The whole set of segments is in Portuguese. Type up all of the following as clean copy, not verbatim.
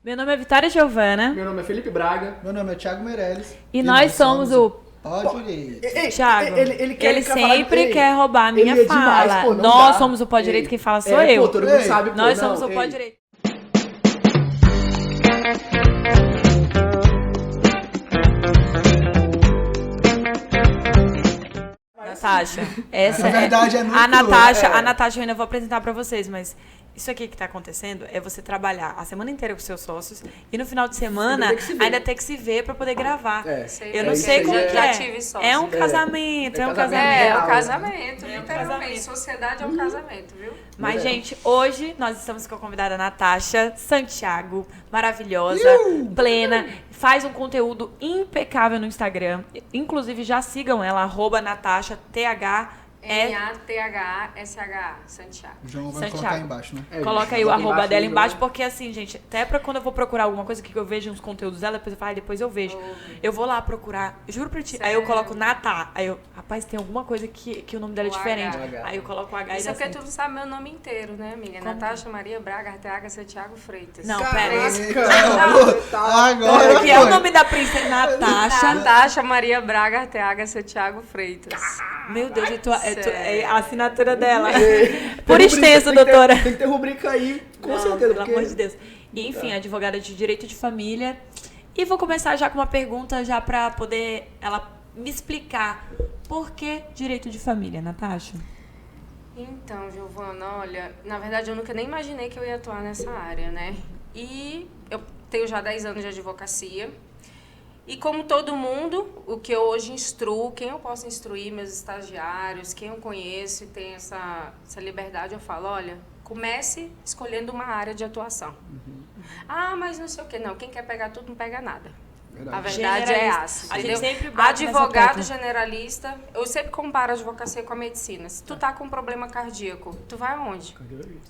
Meu nome é Vitória Giovana. Meu nome é Felipe Braga. Meu nome é Thiago Meirelles. E nós somos o... Pode Direito. Thiago, ele sempre falar... quer roubar a minha ele é fala. Demais, pô, nós dá. somos o Pode Direito, quem fala sou eu. Pô, todo mundo sabe, pô, nós não, somos o Pode Direito. Natasha, essa Na verdade, é muito... a Natasha eu ainda vou apresentar pra vocês, mas isso aqui que tá acontecendo é você trabalhar a semana inteira com seus sócios e no final de semana ainda ter que se ver pra poder gravar. Eu não sei como que é. É um casamento, é um casamento. É um casamento, literalmente. Sociedade é um casamento, viu? Mas, gente, hoje nós estamos com a convidada Natasha Santiago, maravilhosa, plena, faz um conteúdo impecável no Instagram. Inclusive, já sigam ela, @Natasha, NATHASHA, Santiago. O João vai Santiago. colocar aí embaixo, né? Coloca aí o arroba dela embaixo, porque assim, gente, até pra quando eu vou procurar alguma coisa que eu vejo uns conteúdos dela, depois eu falo, depois eu vejo. Eu vou lá procurar, juro pra ti. Sério? Aí eu coloco Natá. Aí eu, rapaz, tem alguma coisa que o nome dela é diferente. H. Aí eu coloco o H e Isso dá é porque certo. tu não sabe meu nome inteiro, né, amiga? Como? Natasha Maria Braga Arteaga Santiago Freitas. Não, pera aí. Agora Porque é o nome da princesa Natasha. Natasha Maria Braga Arteaga Santiago Freitas. Meu Deus, é a assinatura dela. Tem Por extenso, rubrica, doutora. Tem que ter rubrica aí, com Não, certeza. pelo porque... amor de Deus. E, enfim, advogada de direito de família. E vou começar já com uma pergunta já pra poder ela me explicar por que direito de família, Natasha? Então, Giovana, olha, na verdade eu nunca nem imaginei que eu ia atuar nessa área, né? E eu tenho já 10 anos de advocacia. E como todo mundo, o que eu hoje instruo, quem eu posso instruir, meus estagiários, quem eu conheço e tem essa liberdade, eu falo, olha, comece escolhendo uma área de atuação. Ah, mas não sei o quê. Não, quem quer pegar tudo não pega nada. A verdade é essa, A gente entendeu? sempre bate nessa Advogado tecla. generalista, eu sempre comparo a advocacia com a medicina. Se tu tá com um problema cardíaco, tu vai aonde?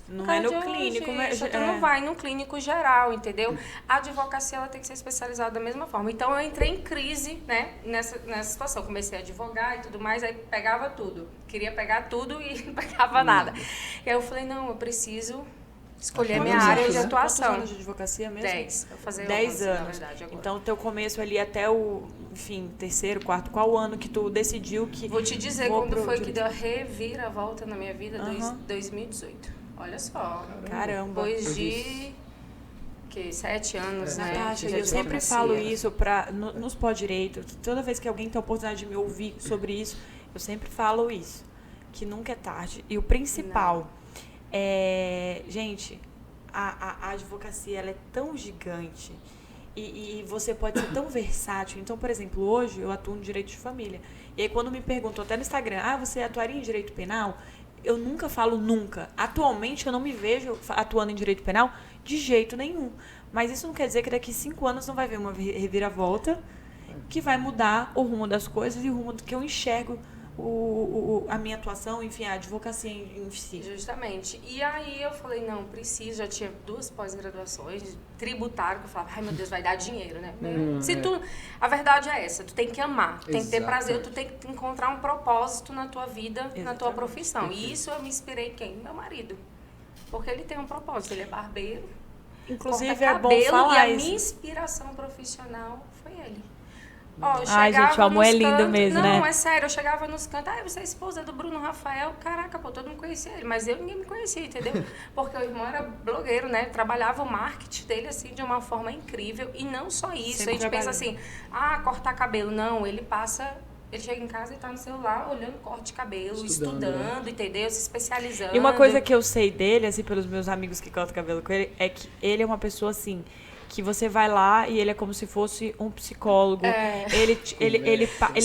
Não é no clínico, mas... Tu não vai no clínico geral, entendeu? A advocacia, ela tem que ser especializada da mesma forma. Então, eu entrei em crise, né, nessa situação. Comecei a advogar e tudo mais, aí pegava tudo. Queria pegar tudo e não pegava nada. E aí eu falei, não, eu preciso escolher minha área de atuação. Quantos anos de advocacia mesmo? 10. Eu vou fazer 10 11, anos. na verdade, agora. Então, o teu começo ali até o, enfim, terceiro, quarto, qual ano que tu decidiu que... Vou te dizer vou quando pro foi que direito? deu a reviravolta na minha vida, Aham. 2018. Olha só. Caramba. Depois de 7 anos, né? Natasha, de eu sempre advocacia. falo isso nos pós-direito. Toda vez que alguém tem a oportunidade de me ouvir sobre isso, eu sempre falo isso. Que nunca é tarde. E o principal é... Gente, a advocacia, ela é tão gigante. E você pode ser tão versátil. Então, por exemplo, hoje eu atuo no direito de família. E aí, quando me perguntam até no Instagram, você atuaria em direito penal? Eu nunca falo nunca. Atualmente, eu não me vejo atuando em direito penal de jeito nenhum. Mas isso não quer dizer que daqui 5 anos não vai haver uma reviravolta que vai mudar o rumo das coisas e o rumo que eu enxergo a minha atuação, enfim, a advocacia em si. Justamente. E aí eu falei, não, preciso, já tinha 2 pós-graduações, tributário, que eu falava, ai meu Deus, vai dar dinheiro, né? A verdade é essa, tu tem que amar, tem que ter prazer, tu tem que encontrar um propósito na tua vida, na tua profissão. E isso eu me inspirei em quem? Meu marido. Porque ele tem um propósito, ele é barbeiro, Inclusive, corta é bom cabelo, falar e a isso. minha inspiração profissional foi ele. Ó, eu Ai, gente, o amor nos é lindo cantos- mesmo, não, né? é sério, eu chegava nos cantos, você é esposa do Bruno Rafael, caraca, pô, todo mundo conhecia ele, mas ninguém me conhecia, entendeu? Porque o irmão era blogueiro, né, trabalhava o marketing dele, assim, de uma forma incrível, e não só isso, Sempre a gente pensa trabalhando. assim, cortar cabelo, não, ele chega em casa e tá no celular, olhando corte de cabelo, estudando, entendeu, se especializando. E uma coisa que eu sei dele, assim, pelos meus amigos que cortam cabelo com ele, é que ele é uma pessoa, assim, que você vai lá e ele é como se fosse um psicólogo. Ele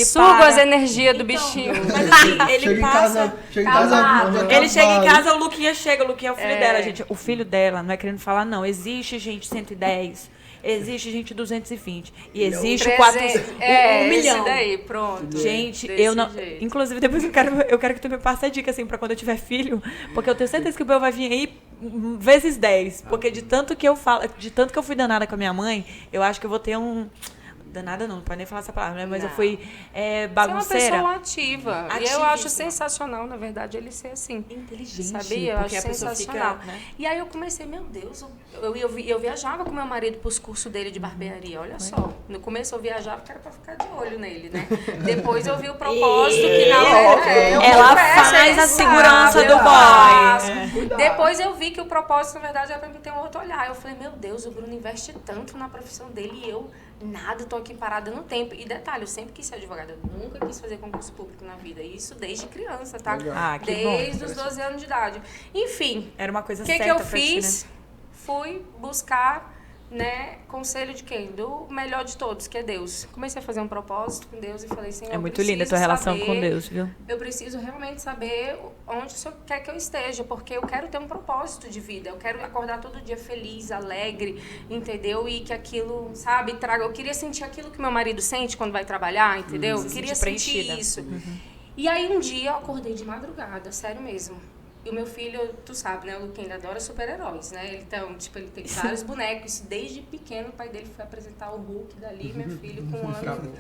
suga para. as energias do bichinho. Mas assim, ele Chega passa... em casa... Ele chega em casa, o Luquinha chega, o Luquinha é o filho dela, gente. O filho dela, não é querendo falar, não. Existe gente 110, existe gente 220. E existe 400, 1 milhão. Esse daí, pronto. Gente, Desse eu não. jeito. Inclusive, depois eu quero que tu me passe a dica, assim, pra quando eu tiver filho. Porque eu tenho certeza que o meu vai vir aí vezes 10. Porque de tanto que eu falo, de tanto que eu fui danada com a minha mãe, eu acho que eu vou ter danada não pode nem falar essa palavra, né? Mas eu Não. fui bagunceira. Você é uma pessoa ativa. E eu acho Ativíssima. sensacional, na verdade, ele ser assim. Inteligente. Sabia? Eu porque acho a pessoa sensacional. fica, né? E aí eu comecei, meu Deus, eu viajava com meu marido pros cursos dele de barbearia, olha só. No começo eu viajava porque era pra ficar de olho nele, né? Depois eu vi o propósito que na verdade... Ela faz a segurança do boy. Depois eu vi que o propósito, na verdade, era pra mim ter um outro olhar. Eu falei, meu Deus, o Bruno investe tanto na profissão dele e eu nada, tô aqui parada no tempo. E detalhe, eu sempre quis ser advogada, eu nunca quis fazer concurso público na vida. Isso desde criança, tá? Ah, que desde bom. os 12 anos de idade. Enfim, Era uma coisa o certa que eu pra ti, fiz? né? Fui buscar, né, conselho de quem? Do melhor de todos, que é Deus. Comecei a fazer um propósito com Deus e falei, Senhor, É muito linda a tua relação com Deus, viu? Eu preciso realmente saber onde o Senhor quer que eu esteja, porque eu quero ter um propósito de vida. Eu quero acordar todo dia feliz, alegre, entendeu? E que aquilo, sabe, traga... Eu queria sentir aquilo que meu marido sente quando vai trabalhar, entendeu? Eu queria sentir isso. E aí um dia eu acordei de madrugada, sério mesmo. E o meu filho, tu sabe, né? O Luquinha, ele adora super-heróis, né? Então, tipo, ele tem vários bonecos. Desde pequeno, o pai dele foi apresentar o Hulk dali, meu filho, com um ano.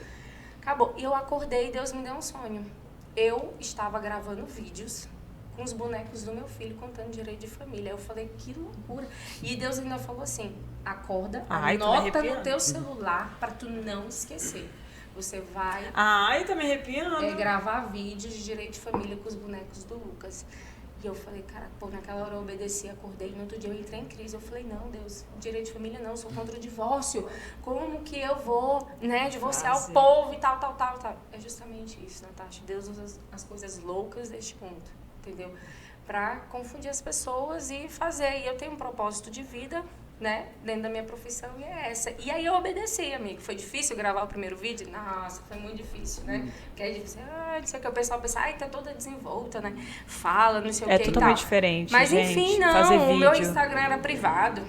Acabou. E eu acordei e Deus me deu um sonho. Eu estava gravando vídeos com os bonecos do meu filho, contando direito de família. Eu falei, que loucura. E Deus ainda falou assim, acorda, anota no teu celular pra tu não esquecer. Você vai Ai, tá me arrepiando. gravar vídeos de direito de família com os bonecos do Lucas. E eu falei, cara, pô, naquela hora eu obedeci, acordei, no outro dia eu entrei em crise. Eu falei, não, Deus, direito de família não, sou contra o divórcio. Como que eu vou, né, divorciar o povo e tal. É justamente isso, Natasha. Deus usa as coisas loucas deste mundo, entendeu? Pra confundir as pessoas e fazer. E eu tenho um propósito de vida, né, dentro da minha profissão, e é essa. E aí eu obedeci, amigo. Foi difícil gravar o primeiro vídeo? Nossa, foi muito difícil, né? Porque aí difícil, não sei o que, o pessoal pensa, tá toda desenvolta, né? Fala, não sei o que e tal. É totalmente diferente, Mas gente, enfim, não, fazer o meu vídeo. Instagram era privado,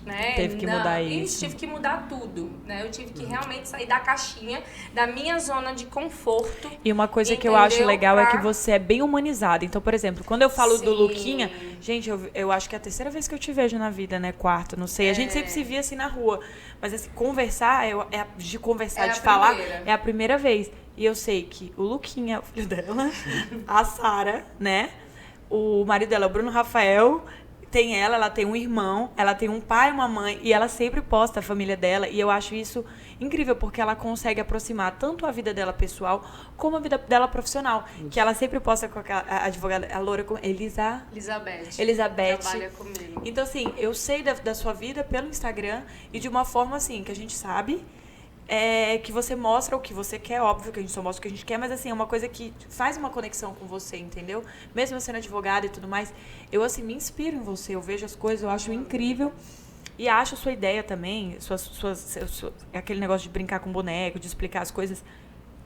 né? Teve que mudar isso. Tive que mudar tudo, né? Eu tive que realmente sair da caixinha, da minha zona de conforto. E uma coisa que eu acho legal é que pra... você é bem humanizada. Então, por exemplo, quando eu falo do Sim. Luquinha, gente, eu acho que é a terceira vez que eu te vejo na vida, né? Quarta, não sei. A gente sempre se via assim na rua. Mas assim, conversar, de conversar, de falar, é a primeira vez. E eu sei que o Luquinha, o filho dela, a Sara, né? O marido dela, o Bruno Rafael, tem ela tem um irmão, ela tem um pai e uma mãe, e ela sempre posta a família dela, e eu acho isso incrível, porque ela consegue aproximar tanto a vida dela pessoal, como a vida dela profissional, que ela sempre posta com a advogada, a loura, com Elizabeth. Trabalha comigo. Então, assim, eu sei da sua vida pelo Instagram, e de uma forma, assim, que a gente sabe... que você mostra o que você quer, óbvio que a gente só mostra o que a gente quer, mas assim, é uma coisa que faz uma conexão com você, entendeu? Mesmo eu sendo advogada e tudo mais, eu assim, me inspiro em você, eu vejo as coisas, eu acho incrível e acho sua ideia também, aquele negócio de brincar com boneco, de explicar as coisas,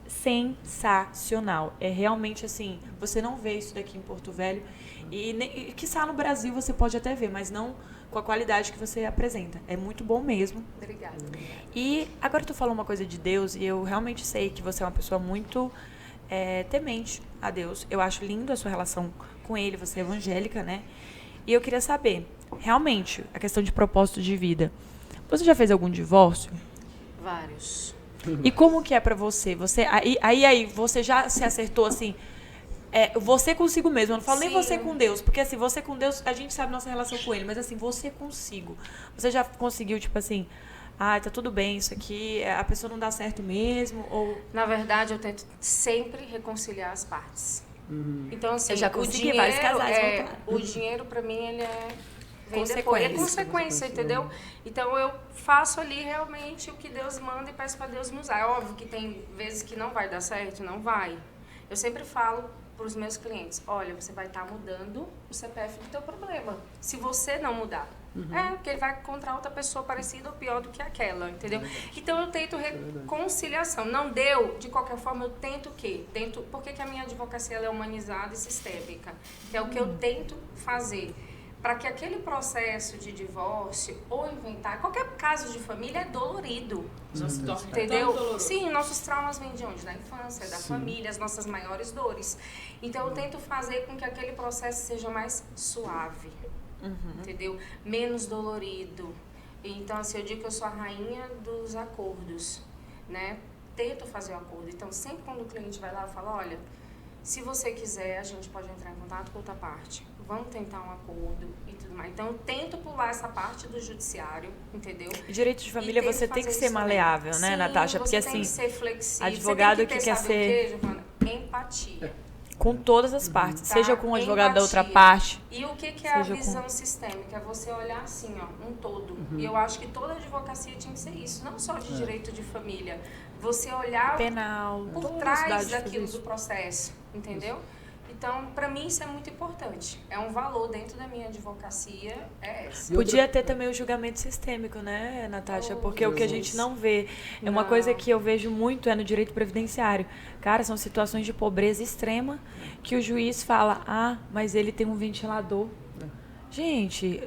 sensacional. É realmente assim, você não vê isso daqui em Porto Velho e quiçá no Brasil você pode até ver, mas não com a qualidade que você apresenta. É muito bom mesmo. Obrigada. E agora tu falou uma coisa de Deus e eu realmente sei que você é uma pessoa muito temente a Deus. Eu acho lindo a sua relação com Ele, você é evangélica, né? E eu queria saber, realmente, a questão de propósito de vida. Você já fez algum divórcio? Vários. E como que é pra você? Aí você já se acertou assim... você consigo mesmo, eu não falo nem você com Deus, porque assim, você com Deus, a gente sabe nossa relação com Ele, mas assim, você consigo. Você já conseguiu, tipo assim, tá tudo bem, isso aqui, a pessoa não dá certo mesmo, ou... Na verdade, eu tento sempre reconciliar as partes. Então, assim, eu já consegui vários casais o dinheiro, pra mim, ele vem consequência. depois. É consequência, entendeu? Então, eu faço ali realmente o que Deus manda e peço pra Deus me usar. É óbvio que tem vezes que não vai dar certo, não vai. Eu sempre falo para os meus clientes, olha, você vai estar mudando o CPF do teu problema, se você não mudar. Porque ele vai encontrar outra pessoa parecida ou pior do que aquela, entendeu? Então, eu tento reconciliação. Não deu, de qualquer forma, eu tento o quê? Por que a minha advocacia ela é humanizada e sistêmica? Que é o que eu tento fazer. Para que aquele processo de divórcio ou inventar, qualquer caso de família é dolorido. Entendeu? Sim, nossos traumas vêm de onde? Da infância, da família, as nossas maiores dores. Então eu tento fazer com que aquele processo seja mais suave, entendeu? Menos dolorido. Então, assim, eu digo que eu sou a rainha dos acordos. né? Tento fazer o acordo. Então, sempre quando o cliente vai lá, eu falo, olha, se você quiser, a gente pode entrar em contato com outra parte. Vamos tentar um acordo e tudo mais. Então, eu tento pular essa parte do judiciário, entendeu? Direito de família, você tem que ser maleável, né, Sim, Natasha? Porque você tem assim, que ser flexível. advogado você tem que ter, quer sabe o ser... quê, Giovana? Empatia. Com todas as partes, Tá? seja com o advogado da outra Empatia. parte. E o que é a seja visão sistêmica? É você olhar assim, ó, um todo. E eu acho que toda advocacia tinha que ser isso, não só de direito de família. Você olhar Penal, por toda a trás cidade daquilo faz isso. do processo, entendeu? Então, para mim, isso é muito importante. É um valor dentro da minha advocacia, é esse. Podia ter também o julgamento sistêmico, né, Natasha? Porque o que a gente não vê, é uma Não. coisa que eu vejo muito no direito previdenciário. Cara, são situações de pobreza extrema que o juiz fala, mas ele tem um ventilador. Gente,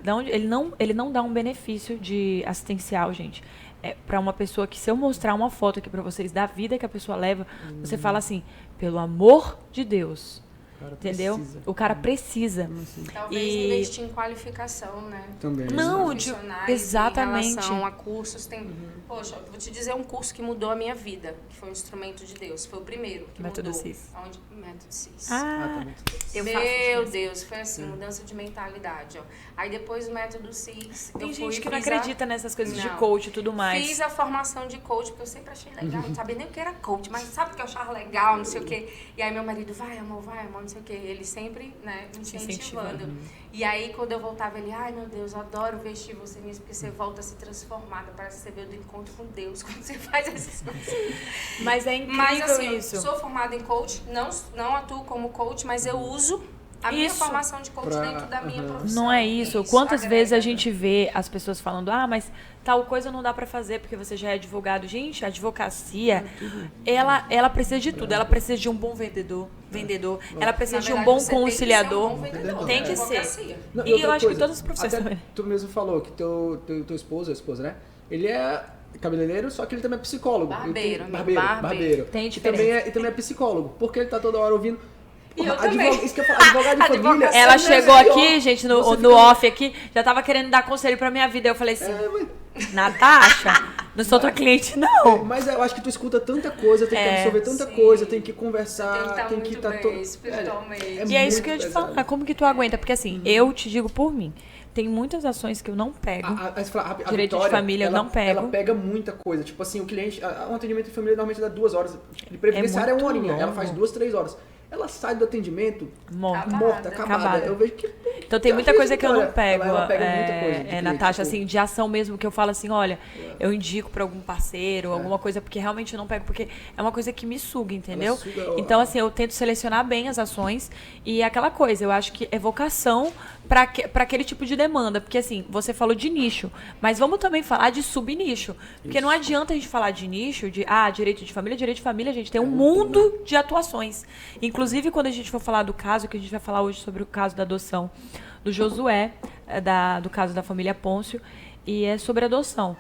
ele não dá um benefício de assistencial, gente. É para uma pessoa que, se eu mostrar uma foto aqui para vocês da vida que a pessoa leva, você fala assim, pelo amor de Deus. Entendeu? Precisa. O cara precisa. Talvez investir em qualificação, né? Também. Não, Profissionais exatamente. Em relação a cursos, tem... Poxa, vou te dizer um curso que mudou a minha vida, que foi um instrumento de Deus. Foi o primeiro que Método mudou. CIS. Método CIS. Eu faço Meu isso. Deus, foi assim, mudança de mentalidade, ó. Aí depois o método CIS. Tem eu gente fui, que não fiz a- acredita nessas coisas de Não. coach e tudo mais. Fiz a formação de coach, porque eu sempre achei legal, não sabia nem o que era coach, mas sabe o que eu achava legal, não sei o quê. E aí meu marido, vai amor, não sei o quê. Ele sempre, né, me incentivando. E aí quando eu voltava, ele, ai meu Deus, eu adoro vestir você nisso, porque você volta a se transformada, parece que você veio do encontro com Deus quando você faz essas coisas. Mas é incrível Mas assim, isso. eu sou formada em coach, não atuo como coach, mas eu uso a minha Isso. formação de coach dentro da minha profissão. Não é isso. Quantas agrega. vezes a gente vê as pessoas falando, mas tal coisa não dá pra fazer porque você já é advogado. Gente, a advocacia, ela precisa de tudo. Ela precisa de um bom vendedor. Ela precisa Na de um verdade, bom você tem que ser conciliador. um bom vendedor Tem da que ser. advocacia. Não, E outra eu acho que coisa, todas as profissões até também. Tu mesmo falou que teu esposo, né? Ele é cabeleireiro, só que ele também é psicólogo. Barbeiro, Ele amigo, barbeiro. Tem E diferença. também é psicólogo, porque ele tá toda hora ouvindo. E eu também. Isso que eu falo, advogado de família. Advocacia. Ela é chegou pior. aqui, gente, no Você off aqui, já tava querendo dar conselho pra minha vida. Eu falei assim, Natasha, não sou tua cliente, não. Mas eu acho que tu escuta tanta coisa, tem que absorver tanta sim. coisa, tem que Tem que conversar, estar tem que muito estar bem, todo. espiritualmente. E é isso muito que eu ia te pesado. falar, como que tu aguenta? Porque assim, eu te digo por mim, tem muitas ações que eu não pego. A Direito de Vitória, família eu ela, não pego. Ela pega muita coisa. Tipo assim, o cliente. Um atendimento de família normalmente dá 2 horas. De previdenciária é muito 1 horinha. Ela longo. faz 2, 3 horas. Ela sai do atendimento Morta. morta, acabada. Acabada. Eu vejo que. Então tem muita coisa que eu não Vitória, pego. ela pega muita coisa de cliente, Natasha, tipo- assim, de ação mesmo, que eu falo assim, olha, eu indico pra algum parceiro, alguma coisa, porque realmente eu não pego, porque é uma coisa que me suga, entendeu? suga o- Então, assim, eu tento selecionar bem as ações e é aquela coisa, eu acho que é vocação pra aquele tipo de demanda, porque assim, você falou de nicho, mas vamos também falar de subnicho, porque não adianta a gente falar de nicho, de direito de família, gente, tem um mundo de atuações. Inclusive, quando a gente for falar do caso, que a gente vai falar hoje sobre o caso da adoção do Josué, do caso da família Pôncio, e é sobre adoção.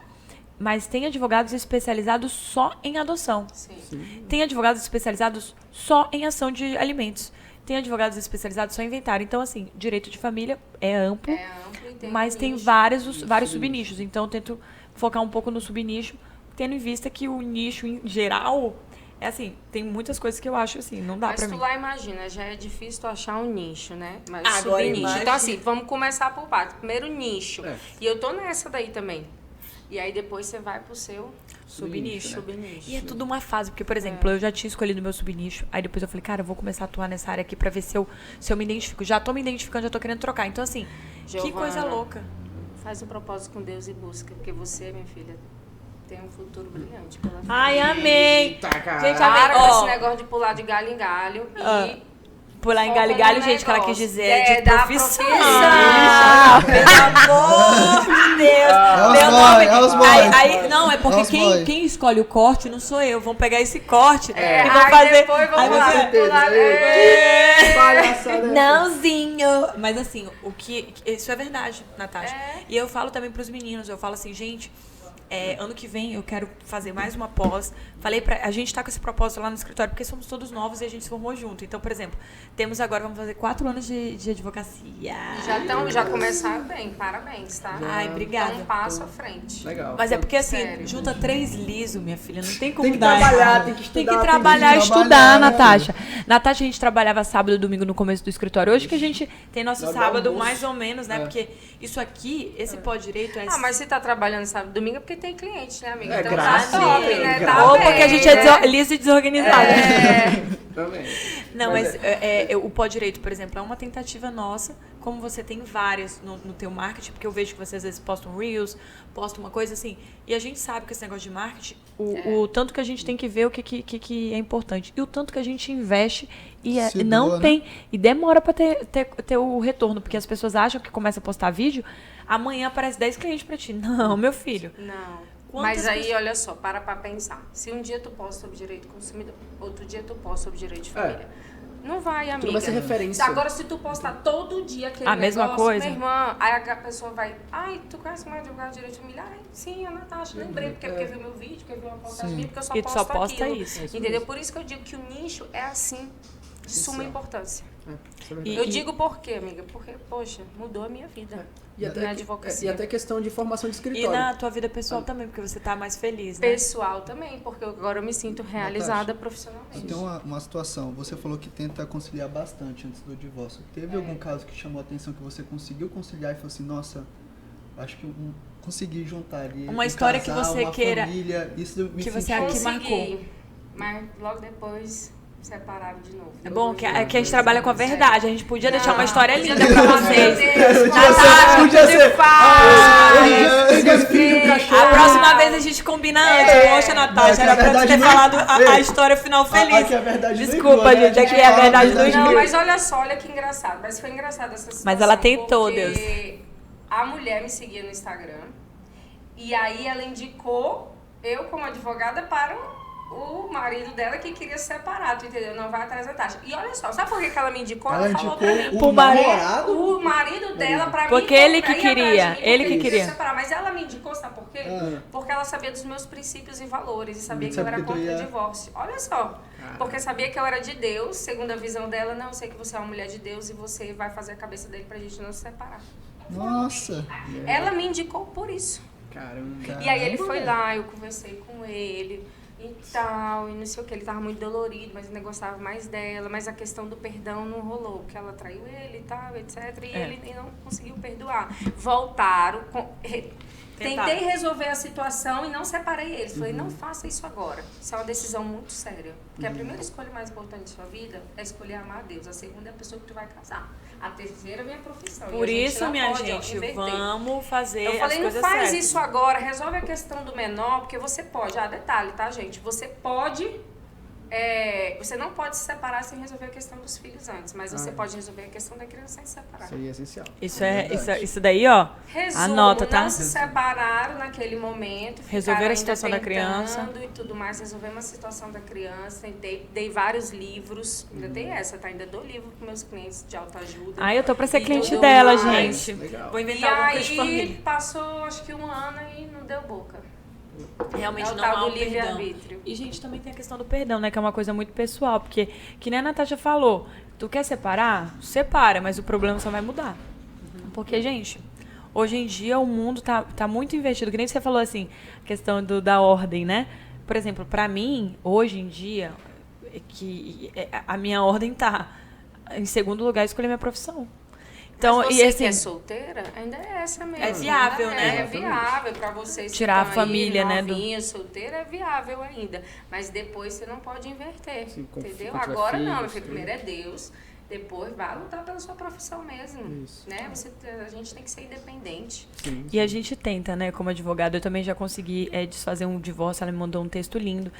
Mas tem advogados especializados só em adoção. Sim. Tem advogados especializados só em ação de alimentos. Tem advogados especializados só em inventário. Então, assim, direito de família é amplo, É amplo e tem mas tem nicho. vários subnichos. Então, eu tento focar um pouco no subnicho, tendo em vista que o nicho, em geral, é assim, tem muitas coisas que eu acho assim, não dá Mas pra tu mim. lá imagina, já é difícil tu achar um nicho, né? Mas Agora subnicho. imagina. Então assim, vamos começar por parte. Primeiro nicho. É. E eu tô nessa daí também. E aí depois você vai pro seu Subnicho. subnicho. E é tudo uma fase, porque, por exemplo, eu já tinha escolhido meu subnicho, aí depois eu falei, cara, eu vou começar a atuar nessa área aqui pra ver se eu me identifico. Já tô me identificando, já tô querendo trocar. Então, assim, que Giovana, coisa louca. Faz um propósito com Deus e busca, porque você, minha filha, tem um futuro brilhante pela frente. Ai, amém! Tá, cara. Gente, Para com Ó. esse negócio de pular de galho em galho e Pular em foca galho e galho, no gente, que ela quis negócio. dizer É, de da profissão. profissão. Pelo amor de Deus. É os Meu boy, nome. é os boy. Aí, não, é porque É os boy. quem escolhe o corte não sou eu. Vão pegar esse corte e vão aí fazer. depois vamos aí lá, você- pular. Palhaçada. Nãozinho. Mas assim, isso é verdade, Natasha. É. E eu falo também pros meninos, eu falo assim, gente, ano que vem eu quero fazer mais uma pós. A gente tá com esse propósito lá no escritório porque somos todos novos e a gente se formou junto. Então, por exemplo, vamos fazer 4 anos de advocacia. Já começaram bem, parabéns, tá? Ai, obrigada. Então, um passo à frente. Legal. Mas é porque assim, Sério. junta 3 liso, minha filha, não tem como Tem que dar trabalhar, errado. tem que estudar. Tem que trabalhar, tem que estudar, trabalhar, né, Natasha. Natasha, a gente trabalhava sábado e domingo no começo do escritório. Hoje que a gente tem nosso Dá sábado almoço. mais ou menos, né? É. Porque isso aqui, esse pós-direito é... Ah, mas se tá trabalhando sábado e domingo é porque tem cliente, né, amiga? É, Então graças tá a top, Deus, né? graças Tá Ou bem, porque a gente é né? liso e desorganizado. Também. Não, Mas mas o pós-direito, por exemplo, é uma tentativa nossa, como você tem várias no teu marketing, porque eu vejo que você às vezes posta um Reels, posta uma coisa assim, e a gente sabe que esse negócio de marketing, o tanto que a gente tem que ver o que é importante, e o tanto que a gente investe e Se não doa, né? tem, e demora pra ter o retorno, porque as pessoas acham que começa a postar vídeo, amanhã aparece 10 clientes pra ti. Não, meu filho. Não. Quantas Mas aí, pessoas- olha só, para pra pensar. Se um dia tu posta sobre direito do consumidor, outro dia tu posta sobre direito de família. Não vai, amiga. não vai ser referência. Agora, se tu postar todo dia aquele A mesma negócio, coisa? minha irmã, aí a pessoa vai, ai, tu conhece uma advogada de direito de família? Ai, sim, a Natasha, lembrei, porque viu meu vídeo, porque viu uma postagem minha, porque eu só E tu posto só posta aquilo. isso. Entendeu? Por isso que eu digo que o nicho é assim, de suma Essencial. importância. Isso é verdade. Eu digo por quê, amiga? Porque, poxa, mudou a minha vida. E até, na advocacia. e até questão de formação de E escritório. na tua vida pessoal também, porque você tá mais feliz, né? Pessoal também, porque agora eu me sinto realizada profissionalmente. Então, uma situação, você falou que tenta conciliar bastante antes do divórcio. Teve algum caso que chamou a atenção que você conseguiu conciliar e falou assim, nossa, acho que eu consegui juntar ali Uma um história que casal, você uma queira- família, isso me que você sentiu- aqui Consegui, mas logo depois separaram de novo. É bom que aqui a gente trabalha com a verdade. A gente podia deixar uma história podia linda pra deixar- vocês. Meu Deus, Natasha, podia tudo ser- faz. Hoje é filho do cachorro. A próxima vez a gente combina antes. Poxa, Natasha, era Não, que a pra tu ter verdade falado não- a história final feliz. Aqui a verdade não Desculpa, igual, né? gente, aqui é a fala verdade do Não, Esgrima. mas olha só, olha que engraçado. Mas foi engraçado essa situação. Mas ela tentou, porque Deus. A mulher me seguia no Instagram. E aí ela indicou eu como advogada para o marido dela que queria se separar, tu entendeu? Não vai atrás da taxa. E olha só, sabe por que ela me indicou? Ela falou indicou pra mim. o namorado? O marido dela pra mim. Porque ele que pra ir atrás de queria, mim, porque ele que queria queria. se separar. Mas ela me indicou, sabe por quê? Ah. Porque ela sabia dos meus princípios e valores e sabia que eu Sabe era que tu contra o ia- divórcio. Olha só. Porque sabia que eu era de Deus, segundo a visão dela, não, eu sei que você é uma mulher de Deus e você vai fazer a cabeça dele pra gente não se separar. Nossa. Ela me indicou por isso. Caramba. E aí ele foi velho. lá, eu conversei com ele e tal, e não sei o que, ele tava muito dolorido, mas ainda gostava mais dela, mas a questão do perdão não rolou, porque ela traiu ele e tal, etc, e ele não conseguiu perdoar. Voltaram, tentei resolver a situação e não separei eles. Falei, não faça isso agora. Isso é uma decisão muito séria. Porque a primeira escolha mais importante de sua vida é escolher amar a Deus. A segunda é a pessoa que tu vai casar. A terceira é a minha profissão. E Por a gente isso, não minha pode, gente, inverter. vamos fazer Eu falei, as não coisas faz certas. isso agora, resolve a questão do menor, porque você pode. Ah, detalhe, tá, gente? Você pode. Você não pode se separar sem resolver a questão dos filhos antes, mas você pode resolver a questão da criança sem se separar. Isso aí é essencial. Isso daí, ó. Resumo, Anota, tá? não se separaram naquele momento. Resolveram ficaram a situação ainda da criança. tentando E tudo mais, resolvemos a situação da criança. Dei vários livros. Ainda tem essa, tá? Ainda dou livro para meus clientes de autoajuda. Ai, eu tô pra ser E cliente tudo dela, mais. gente. Legal. Vou E inventar alguma coisa de aí família. passou acho que 1 ano e não deu boca. Realmente É o não tal há do o perdão. livre-arbítrio. E, gente, também tem a questão do perdão, né? Que é uma coisa muito pessoal. Porque, que nem a Natasha falou, tu quer separar? Separa, mas o problema só vai mudar. Porque, gente, hoje em dia o mundo tá muito investido. Que nem você falou assim, a questão da ordem, né? Por exemplo, pra mim, hoje em dia, a minha ordem tá em segundo lugar, escolher minha profissão. Então, Mas você e assim, que é solteira, ainda é essa mesmo. É viável, Ainda né? É viável pra vocês. Tirar que a estão família, aí, né, novinha, solteira, é viável ainda. Mas depois você não pode inverter, Sim, entendeu? quando tiver Agora não, filhos, meu filho, primeiro é Deus, depois vai lutar pela sua profissão mesmo. Isso. Né? A gente tem que ser independente. Sim, e a gente tenta, né, como advogado. Eu também já consegui desfazer um divórcio, ela me mandou um texto lindo.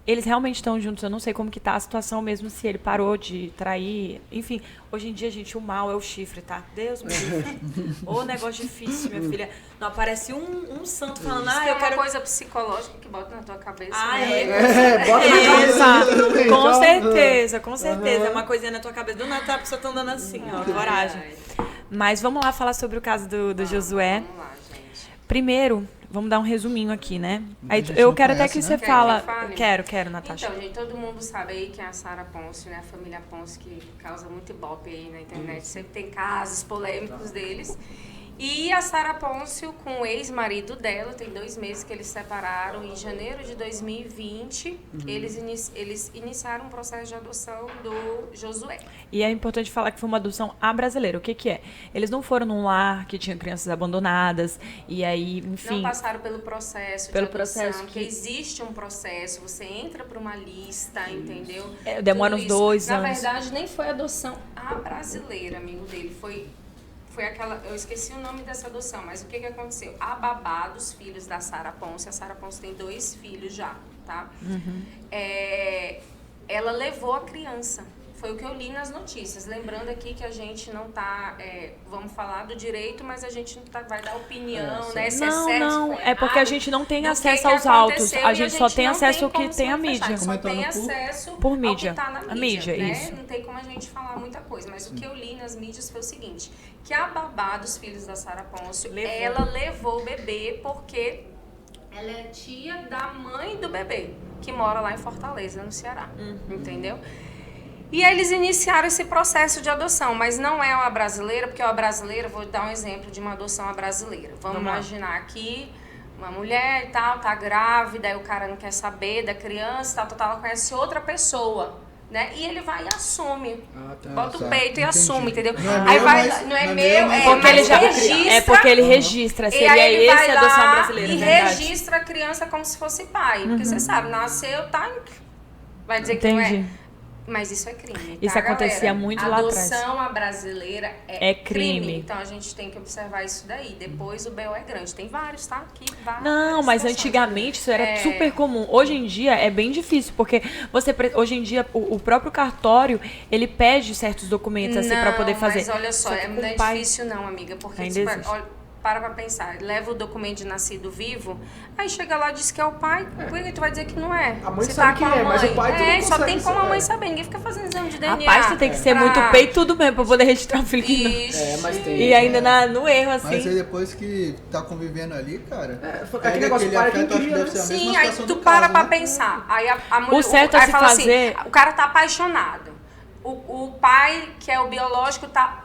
Eles realmente estão juntos, eu não sei como que tá a situação mesmo, se ele parou de trair. Enfim, hoje em dia, gente, o mal é o chifre, tá? Deus me livre. Ô, negócio difícil, minha filha. Não aparece um santo falando, Isso ah, é eu uma quero... coisa psicológica que bota na tua cabeça. Ah, né? é. bota na cabeça Exato. também, Com ó. certeza, com certeza. É uma coisinha na tua cabeça. Do nada a pessoa tá andando assim, ó, coragem. Mas vamos lá falar sobre o caso do Josué. Vamos lá, gente. Primeiro, vamos dar um resuminho aqui, né? Muita Aí gente eu não quero até conhece, que né? você Quer fala. que eu fale? Quero, Natasha. Então, gente, todo mundo sabe aí que é a Sara Ponce, né? A família Ponce que causa muito ibope aí na internet. Sempre tem casos polêmicos deles. E a Sara Pôncio, com o ex-marido dela, tem 2 meses que eles se separaram. Em janeiro de 2020, eles iniciaram um processo de adoção do Josué. E é importante falar que foi uma adoção à brasileira. O que que é? Eles não foram num lar que tinha crianças abandonadas, e aí, enfim... Não passaram pelo processo Pelo de adoção, processo porque existe um processo, você entra para uma lista, entendeu? Demora uns Tudo isso. 2 Na anos. verdade, nem foi adoção à brasileira, amigo dele. Foi aquela... Eu esqueci o nome dessa adoção, mas o que aconteceu? A babá dos filhos da Sara Ponce. A Sara Ponce tem 2 filhos já, tá? Ela levou a criança. Foi o que eu li nas notícias. Lembrando aqui que a gente não tá... vamos falar do direito, mas a gente não vai dar opinião, né? Se é certo, Não, se foi é porque a errado, gente não tem do acesso que aos autos. aconteceu, A e gente só tem não acesso ao como que se tem a manifestar. mídia. A gente só tem Comentando acesso por mídia. ao que tá na A mídia, né? isso. Não tem como a gente falar muita coisa. Mas o que eu li nas mídias foi o seguinte, que a babá dos filhos da Sara Pôncio, ela levou o bebê porque ela é tia da mãe do bebê, que mora lá em Fortaleza, no Ceará. Entendeu? E eles iniciaram esse processo de adoção, mas não é uma brasileira, porque a brasileira, vou dar um exemplo de uma adoção à brasileira. Vamos imaginar aqui uma mulher e tal, tá grávida, aí o cara não quer saber da criança, ela conhece outra pessoa, né? E ele vai e assume. Bota o peito e assume, entendeu? Não é Aí meu, vai, mas- não é não é meu, meu, Porque ele já registra. é porque ele registra, E seria aí ele vai esse a adoção lá brasileira, e verdade. registra a criança como se fosse pai. Porque você sabe, nasceu, tá... Vai dizer que não é... Entendi. Mas isso é crime, Isso tá, acontecia galera? muito lá atrás. Adoção à brasileira É crime. Então a gente tem que observar isso daí. Depois o BO é grande. Tem vários, tá? Aqui, várias Não, mas situações. antigamente isso era super comum. Hoje em dia é bem difícil, porque hoje em dia o próprio cartório, ele pede certos documentos assim para poder fazer. Mas olha só, que não com é o pai difícil não, amiga. Porque ainda tipo, existe. olha, para pra pensar. Leva o documento de nascido vivo, aí chega lá e diz que é o pai, por que tu vai dizer que não é? A mãe Você sabe tá que com a é, mas o mãe. pai tu não só consegue tem como a mãe saber. saber. Ninguém fica fazendo exame de DNA. Rapaz, tu tem que ser pra- muito peito tudo mesmo pra poder registrar um filho que não. Ixi. Mas tem... E ainda no erro, Mas aí assim. depois que tá convivendo ali, cara... aquele negócio, aquele para quem afeto, acho que cria, deve ser a mesma Sim, aí situação tu do para caso, pra né? pensar. Aí a mulher, O certo a aí se fala fazer- assim, o cara tá apaixonado. O pai, que é o biológico, tá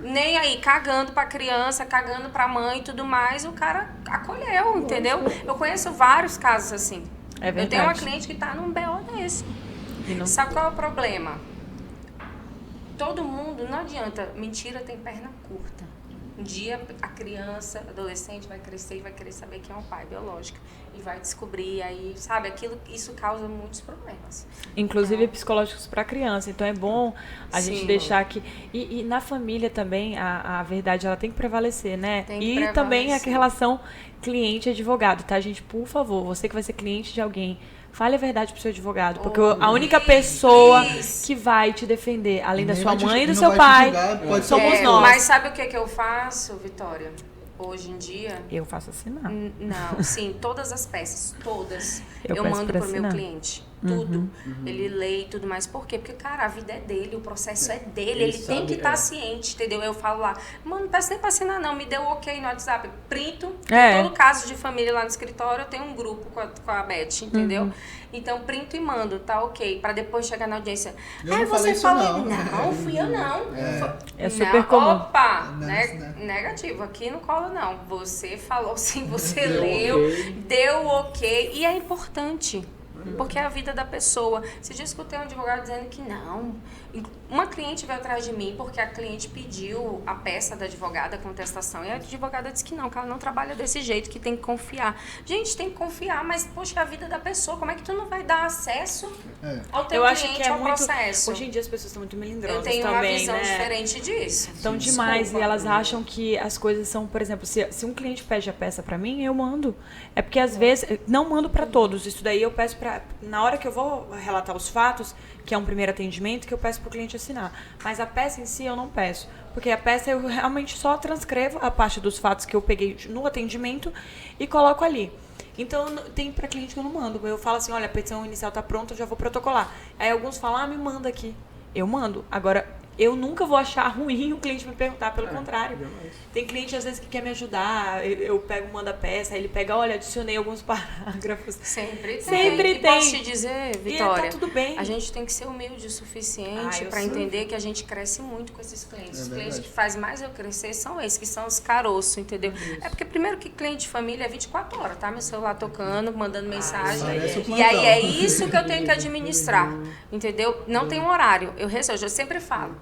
nem aí, cagando pra criança, cagando pra mãe e tudo mais. O cara acolheu, entendeu? Eu conheço vários casos assim. É verdade. Eu tenho uma cliente que tá num BO desse. E não- Sabe qual é o problema? Todo mundo, não adianta, mentira tem perna curta. Um dia a criança, adolescente vai crescer e vai querer saber quem é o pai biológico. E vai descobrir aí, sabe, isso causa muitos problemas. Inclusive psicológicos para criança. Então é bom a gente Sim. deixar que. E na família também, a verdade ela tem que prevalecer, né? Tem que E prevalecer. também a relação cliente-advogado, tá, gente? Por favor, você que vai ser cliente de alguém, fale a verdade pro seu advogado. Porque a única pessoa please. que vai te defender, além da Nem sua vai te- mãe e do não seu vai te pai, julgar, pode ser somos que- nós. Mas sabe o que eu faço, Vitória? Hoje em dia, Eu faço assinar. não, sim, todas as peças, todas, Eu eu peço mando pra pro meu assinar. cliente. Tudo. Ele lê e tudo mais. Por quê? Porque, cara, a vida é dele, o processo é dele. Ele tem sabe, que estar ciente, entendeu? Eu falo lá, mano, não peço nem pra assinar, não. Me deu ok no WhatsApp. Printo. É. Em todo caso de família lá no escritório, eu tenho um grupo com a Beth, entendeu? Então, printo e mando, tá ok. Pra depois chegar na audiência. Eu Aí não falei você isso, falou. não. Não, fui eu não. É super Não, comum. Opa! Não, né? isso não. Negativo, aqui não cola não. Você falou sim, você Deu leu, ok. deu ok. E é importante, porque é a vida da pessoa. Esse dia eu escutei um advogado dizendo que não. Uma cliente veio atrás de mim porque a cliente pediu a peça da advogada, a contestação, e a advogada disse que ela não trabalha desse jeito, que tem que confiar. Gente, tem que confiar, mas, poxa, é a vida da pessoa. Como é que tu não vai dar acesso ao teu Eu acho cliente, que é ao muito. processo? Hoje em dia as pessoas estão muito melindrosas Eu tenho também, uma visão né? diferente disso. Tão demais Desculpa. e elas acham que as coisas são, por exemplo, se um cliente pede a peça pra mim, eu mando. É porque às vezes não mando pra todos. Isso daí eu peço pra na hora que eu vou relatar os fatos, que é um primeiro atendimento, que eu peço pro cliente assinar. Mas a peça em si eu não peço, porque a peça eu realmente só transcrevo a parte dos fatos que eu peguei no atendimento e coloco ali. Então, tem pra cliente que eu não mando. Eu falo assim, olha, a petição inicial tá pronta, eu já vou protocolar. Aí alguns falam, me manda aqui. Eu mando. Agora, eu nunca vou achar ruim o cliente me perguntar, pelo contrário. Jamais. Tem cliente, às vezes, que quer me ajudar, eu pego, mando a peça, aí ele pega, olha, adicionei alguns parágrafos. Sempre tem. Sempre E tem. posso te dizer, Vitória, tá tudo bem. a gente tem que ser humilde o suficiente eu para sou. entender que a gente cresce muito com esses clientes. É Os clientes verdade. que fazem mais eu crescer são esses, que são os caroços, entendeu? Isso. É porque, primeiro, que cliente de família é 24 horas, tá? Meu celular tocando, mandando mensagem. Parece o E aí plantão. é isso que eu tenho que administrar, entendeu? Não tem um horário. Eu sempre falo.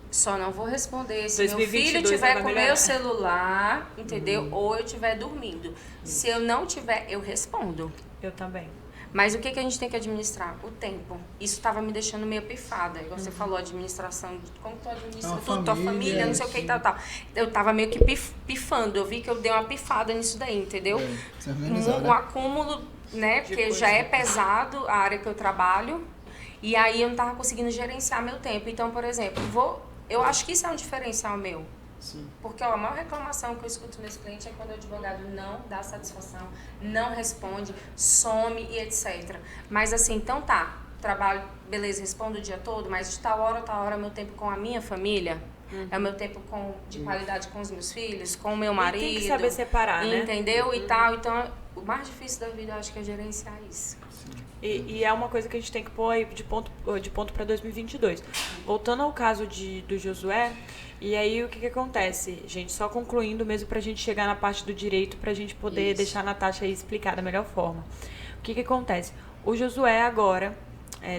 Só não vou responder se meu 2022 filho não tiver vai com melhorar. meu celular, entendeu? Ou eu estiver dormindo. Se eu não tiver, eu respondo. Eu também. Mas o que a gente tem que administrar? O tempo. Isso estava me deixando meio pifada. Igual você falou, administração, como tu administra Uma tudo, tua família, família, não sei o que e sim. tal, tal. Eu tava meio que pifando. Eu vi que eu dei uma pifada nisso daí, entendeu? Se organizar, Um né? acúmulo, né? De Porque coisa. já é pesado a área que eu trabalho. E aí eu não tava conseguindo gerenciar meu tempo. Então, por exemplo, eu acho que isso é um diferencial meu. Sim. Porque ó, a maior reclamação que eu escuto dos meus clientes é quando o advogado não dá satisfação, não responde, some e etc. Mas assim, então tá, trabalho, beleza, respondo o dia todo, mas de tal hora a tal hora meu tempo com a minha família, é o meu tempo de qualidade com os meus filhos, com o meu marido. E tem que saber separar, né? Entendeu? E tal. Então, o mais difícil da vida eu acho que é gerenciar isso. E é uma coisa que a gente tem que pôr aí de ponto para 2022. Voltando ao caso do Josué, e aí o que acontece? Gente, só concluindo mesmo pra gente chegar na parte do direito, pra gente poder deixar a Natasha aí explicar da melhor forma. O que acontece? O Josué agora,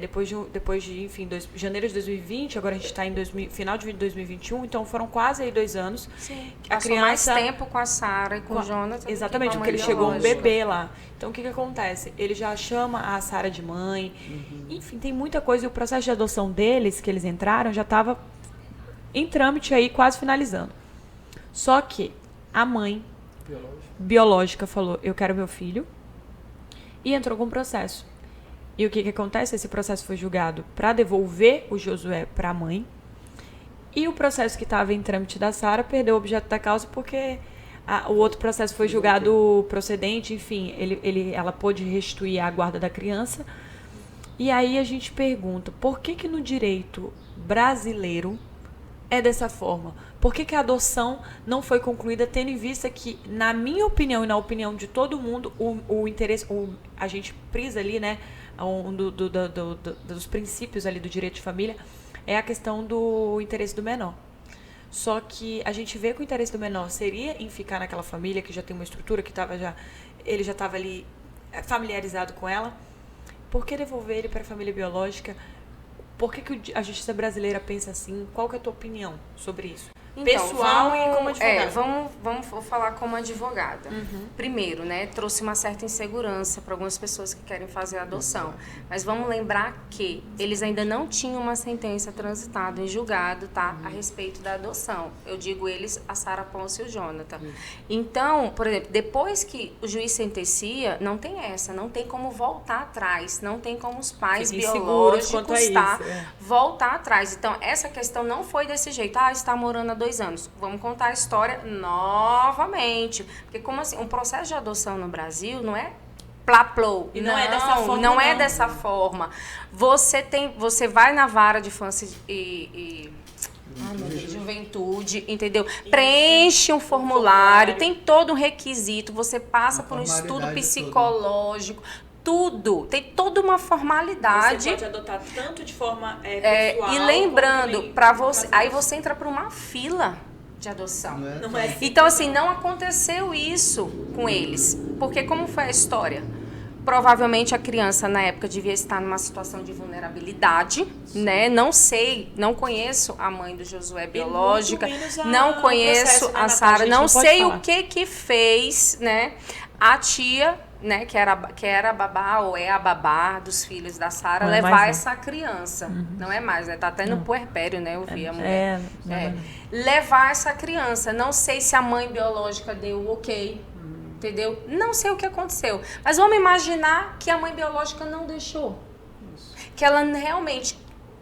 depois de enfim, janeiro de 2020, agora a gente tá em final de 2021, então foram quase aí 2 anos. Sim. A Passou criança... mais tempo com a Sara e com o Jonathan. Exatamente, do que com a porque ele mãe chegou um biológica. bebê lá. Então, o que acontece? Ele já chama a Sara de mãe. Enfim, tem muita coisa. E o processo de adoção deles, que eles entraram, já estava em trâmite aí, quase finalizando. Só que a mãe biológica falou, eu quero meu filho. E entrou com o processo. E o que acontece? Esse processo foi julgado para devolver o Josué para a mãe. E o processo que estava em trâmite da Sara perdeu o objeto da causa porque o outro processo foi julgado procedente, enfim, ela pôde restituir a guarda da criança. E aí a gente pergunta, por que no direito brasileiro é dessa forma? Por que a adoção não foi concluída, tendo em vista que, na minha opinião e na opinião de todo mundo, o interesse, a gente prisa ali, né, dos princípios ali do direito de família, é a questão do interesse do menor. Só que a gente vê que o interesse do menor seria em ficar naquela família que já tem uma estrutura, que ele já estava ali familiarizado com ela. Por que devolver ele para a família biológica? Por que a justiça brasileira pensa assim? Qual que é a tua opinião sobre isso? Então, Pessoal e como advogada. Vou falar como advogada. Primeiro, né, trouxe uma certa insegurança para algumas pessoas que querem fazer a adoção. Mas vamos lembrar que eles ainda não tinham uma sentença transitada em julgado, tá, a respeito da adoção. Eu digo eles, a Sara Ponce e o Jonathan. Então, por exemplo, depois que o juiz sentencia, não tem essa, não tem como voltar atrás, não tem como os pais Fiquem seguros biológicos, quanto a isso, tá, é. voltar atrás. Então, essa questão não foi desse jeito. Está morando há 2 anos. Vamos contar a história novamente. Porque como assim, um processo de adoção no Brasil não é plaplou. E não é dessa forma, Não é não. dessa forma. Você vai na vara de infância juventude, entendeu? Preenche um formulário, tem todo um requisito, você passa por um estudo formalidade psicológico, tudo. Tem toda uma formalidade. Você pode adotar tanto de forma pessoal. E lembrando, como também para no você, processo. aí você entra para uma fila de adoção. Não é assim. Então, assim, não aconteceu isso com eles. Porque como foi a história? Provavelmente a criança, na época, devia estar numa situação de vulnerabilidade, né? Não sei, não conheço a mãe do Josué biológica, muito menos não conheço processo, né, a Natália? Sara, A gente não não pode sei falar. o que fez, né? A tia, né, que era a babá, ou é a babá dos filhos da Sara, Não é levar mais, não. essa criança. Não é mais, né? Tá até no puerpério, né? Eu vi a mulher. não. Levar essa criança. Não sei se a mãe biológica deu o ok, entendeu? Não sei o que aconteceu. Mas vamos imaginar que a mãe biológica não deixou. Que ela realmente...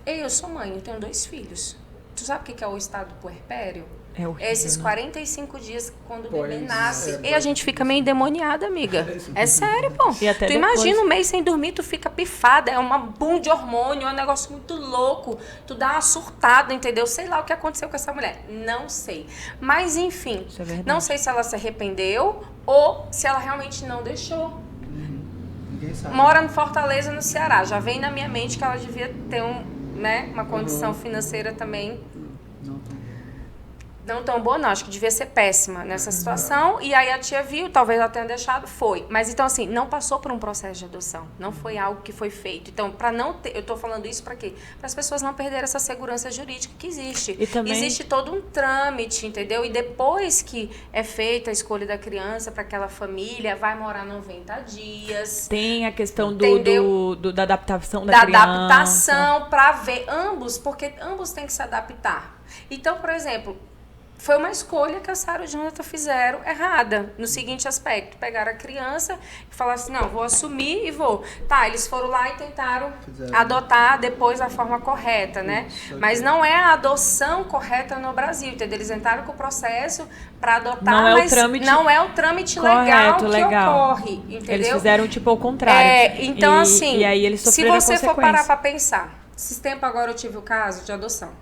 Eu sou mãe, eu tenho 2 filhos. Tu sabe o que é o estado do puerpério? É horrível, Esses né? 45 dias, quando o bebê Pois nasce, é, e a gente fica meio endemoniada, amiga. É sério, pô. E até Tu depois. imagina um mês sem dormir, tu fica pifada, é uma boom de hormônio, é um negócio muito louco. Tu dá uma surtada, entendeu? Sei lá o que aconteceu com essa mulher. Não sei. Mas, enfim, Isso é verdade. não sei se ela se arrependeu ou se ela realmente não deixou. Ninguém sabe. Mora em Fortaleza, no Ceará. Já vem na minha mente que ela devia ter uma condição financeira também Não tem. não tão boa, não. Acho que devia ser péssima nessa situação. E aí a tia viu, talvez ela tenha deixado, foi. Mas então, assim, não passou por um processo de adoção. Não foi algo que foi feito. Então, para não ter. Eu tô falando isso para quê? Para as pessoas não perderem essa segurança jurídica que existe. E também- Existe todo um trâmite, entendeu? E depois que é feita a escolha da criança para aquela família, vai morar 90 dias. Tem a questão Entendeu? da adaptação da Da criança. adaptação para ver ambos, porque ambos têm que se adaptar. Então, por exemplo, foi uma escolha que a Sarah e o Jonathan fizeram errada, no seguinte aspecto: pegaram a criança e falaram assim, não, vou assumir e vou. Tá, eles foram lá e tentaram Fizeram. adotar depois da forma correta, né? Isso, Mas não é a adoção correta no Brasil, entendeu? Eles entraram com o processo para adotar, Não é o mas trâmite não é o trâmite correto, legal que legal. ocorre, entendeu? Eles fizeram tipo ao contrário. Então, E- assim, E aí eles se sofreram você a for consequência. parar pra pensar, esses tempos agora eu tive o caso de adoção.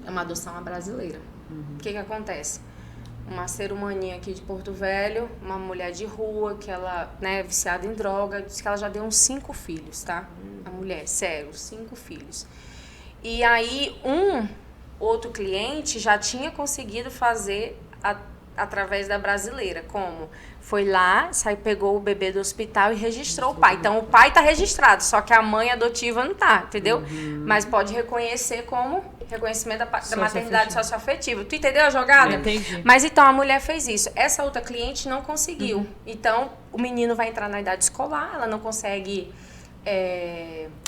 É uma adoção à brasileira. O que acontece? Uma ser humaninha aqui de Porto Velho, uma mulher de rua, que ela, né, viciada em droga, disse que ela já deu uns 5 filhos, tá? A mulher, sério, 5 filhos. E aí, outro cliente já tinha conseguido fazer através da brasileira. Como? Foi lá, pegou o bebê do hospital e registrou o pai. Então, o pai tá registrado, só que a mãe adotiva não tá, entendeu? Mas pode reconhecer como reconhecimento da maternidade socioafetiva. Tu entendeu a jogada? Entendi. Mas então, a mulher fez isso. Essa outra cliente não conseguiu. Então, o menino vai entrar na idade escolar, ela não consegue...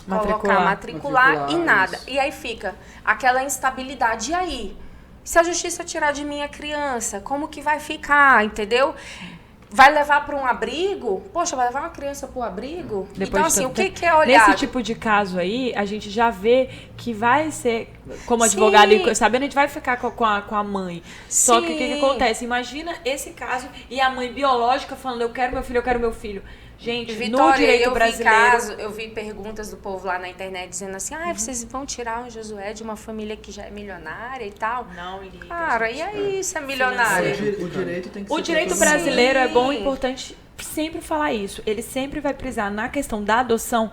matricular e nada. Isso. E aí fica aquela instabilidade. E aí? Se a justiça tirar de mim a criança, como que vai ficar, entendeu? Vai levar para um abrigo? Poxa, vai levar uma criança para o abrigo? Depois então, de assim, tanto o que, tempo. que é olhado? Nesse tipo de caso aí, a gente já vê que vai ser, como Sim. advogado, e sabendo, a gente vai ficar com a mãe. Só que o que Sim. acontece? Imagina esse caso e a mãe biológica falando, eu quero meu filho, eu quero meu filho. Gente, no Vitória, direito brasileiro... eu vi perguntas do povo lá na internet dizendo assim, vocês vão tirar o Josué de uma família que já é milionária e tal? Não liga, Cara, gente. e aí se é milionário? Financeiro. O direito tem que ser O direito pra todo mundo. brasileiro é bom e Sim. importante sempre falar isso. Ele sempre vai prisar na questão da adoção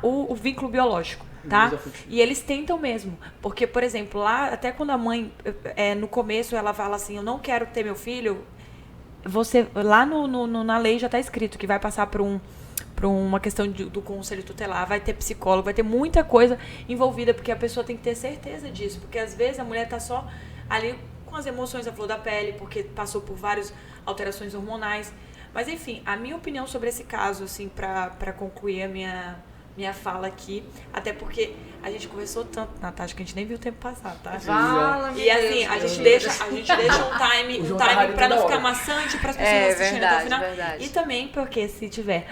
o vínculo biológico, tá? E eles tentam mesmo. Porque, por exemplo, lá, até quando a mãe, no começo, ela fala assim, eu não quero ter meu filho, lá na lei já está escrito que vai passar por uma questão do conselho tutelar, vai ter psicólogo, vai ter muita coisa envolvida, porque a pessoa tem que ter certeza disso. Porque, às vezes, a mulher está só ali com as emoções à flor da pele, porque passou por várias alterações hormonais. Mas, enfim, a minha opinião sobre esse caso, assim, para concluir a minha fala aqui, até porque a gente conversou tanto, Natasha, que a gente nem viu o tempo passar, tá? Vala-me E assim, Deus, a gente Deus. deixa um time João tá raro pra não toda ficar hora. maçante, para as pessoas assistirem até o final. verdade. E também porque se tiver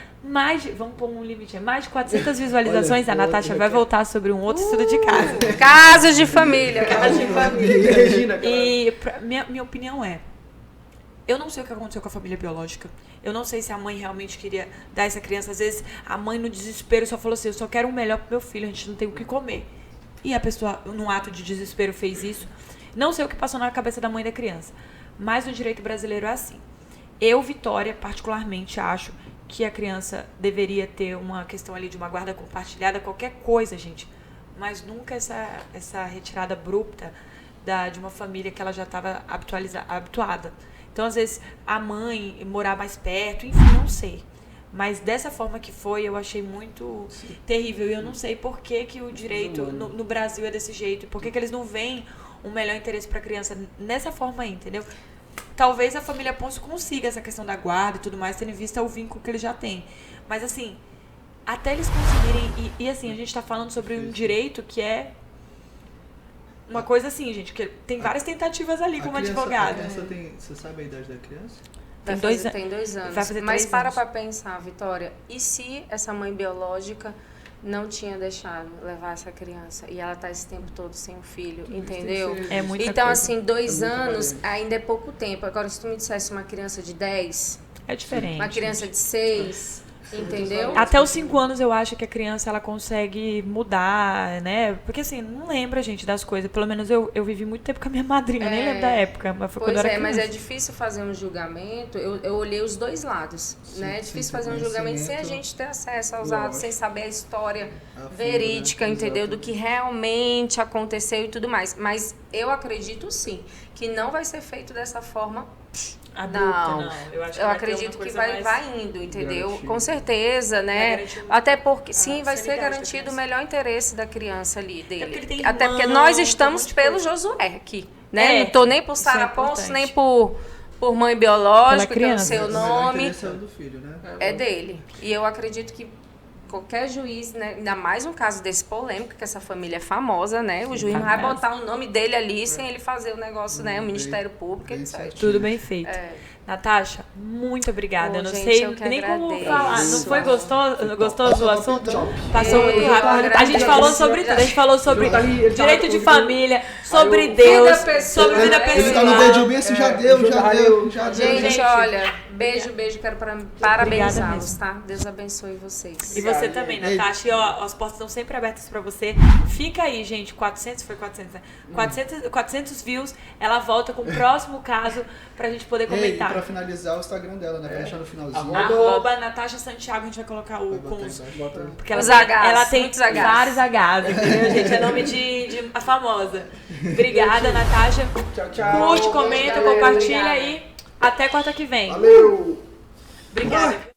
vamos pôr um limite, mais de 400 visualizações, Olha, a Natasha outra vai aqui. voltar sobre um outro estudo de caso. Casos de família, casos de família. Regina, cara. E minha opinião é, eu não sei o que aconteceu com a família biológica. Eu não sei se a mãe realmente queria dar essa criança. Às vezes, a mãe, no desespero, só falou assim, eu só quero o melhor pro meu filho, a gente não tem o que comer. E a pessoa, num ato de desespero, fez isso. Não sei o que passou na cabeça da mãe da criança. Mas no direito brasileiro é assim. Eu, Vitória, particularmente, acho que a criança deveria ter uma questão ali de uma guarda compartilhada, qualquer coisa, gente. Mas nunca essa retirada abrupta de uma família que ela já estava habituada. Então, às vezes, a mãe morar mais perto, enfim, não sei. Mas dessa forma que foi, eu achei muito terrível. E eu não sei por que o direito no Brasil é desse jeito. E por que eles não veem um melhor interesse para a criança nessa forma aí, entendeu? Talvez a família Ponce consiga essa questão da guarda e tudo mais, tendo em vista o vínculo que eles já têm. Mas, assim, até eles conseguirem... E assim, a gente está falando sobre um direito que é... Uma coisa assim, gente, que tem várias tentativas ali como advogado. A criança tem, você sabe a idade da criança? Tem 2 Tem 2 anos. Vai fazer Mas 3 anos. para pensar, Vitória, e se essa mãe biológica não tinha deixado levar essa criança. E ela tá esse tempo todo sem o filho, entendeu? É muita Então, coisa. assim, 2 É muito anos trabalho. ainda é pouco tempo. Agora, se tu me dissesse uma criança de 10, É diferente. uma criança de 6, entendeu? Até os 5 anos eu acho que a criança ela consegue mudar, né? Porque assim, não lembra, gente, das coisas. Pelo menos eu vivi muito tempo com a minha madrinha, eu nem lembro da época, mas foi quando Pois eu era é, mas é criança. difícil fazer um julgamento. Eu olhei os dois lados, né? É sem difícil ter fazer um julgamento sem a conhecimento. gente ter acesso aos Lógico. atos, sem saber a história A fundo, verídica, né? entendeu? Exato. Do que realmente aconteceu e tudo mais. Mas eu acredito sim que não vai ser feito dessa forma. Adulta, Não. Eu acho que Eu vai ter acredito uma que coisa vai, mais- vai indo, entendeu? Garantido. Com certeza, Vai né? garantir Até porque, sim, vai ser sanidade da garantido o criança. melhor interesse da criança ali, porque dele. ele tem Até porque irmão, nós tem um estamos monte de pelo coisa. Josué aqui, né? É, Não tô nem por isso é Sara Ponce, importante. nem por mãe biológica, que eu não criança. sei o Mas o melhor nome. interesse é o do filho, né? É dele. E eu acredito que qualquer juiz, né, ainda mais um caso desse polêmico, que essa família é famosa, né? O juiz não vai famosa. botar o nome dele ali sem ele fazer o negócio, né? O Bem- Ministério Público, bem etc. certinho. Tudo bem feito. É. Natasha, muito obrigada. Ô, Eu não gente, sei eu que nem como agradeço. falar. Não foi gostoso o Passou assunto? rapidão. Passou muito Eu rápido. A gente agradeço. falou sobre tudo. A gente falou sobre Ele tá direito de ouvindo- família, sobre Aí eu- Deus, Vida pessoal. sobre vida Ele Ele tá no pessoal. dedinho bem assim, já deu, Júlio já Raio. deu, já deu. Gente, Gente, olha, beijo, quero parabenizá-los, mesmo. tá? Deus abençoe vocês. E você também, Ei. Natasha. E ó, as portas estão sempre abertas pra você. Fica aí, gente. 400, foi 400, né? 400 views. Ela volta com o próximo caso pra gente poder Ei, e comentar. pra finalizar o Instagram dela, né? Vai deixar no finalzinho. Arroba Natasha Santiago, a gente vai colocar o Vai botar com aí os... embaixo. Bota aí. Porque ela Os tem, Hs, ela tem muitos Hs. vários Hs, entendeu, gente? É nome de a famosa. Obrigada, Natasha. Tchau, tchau. Curte, comenta, Valeu. compartilha Obrigada. aí. Até quarta que vem. Valeu! Obrigada.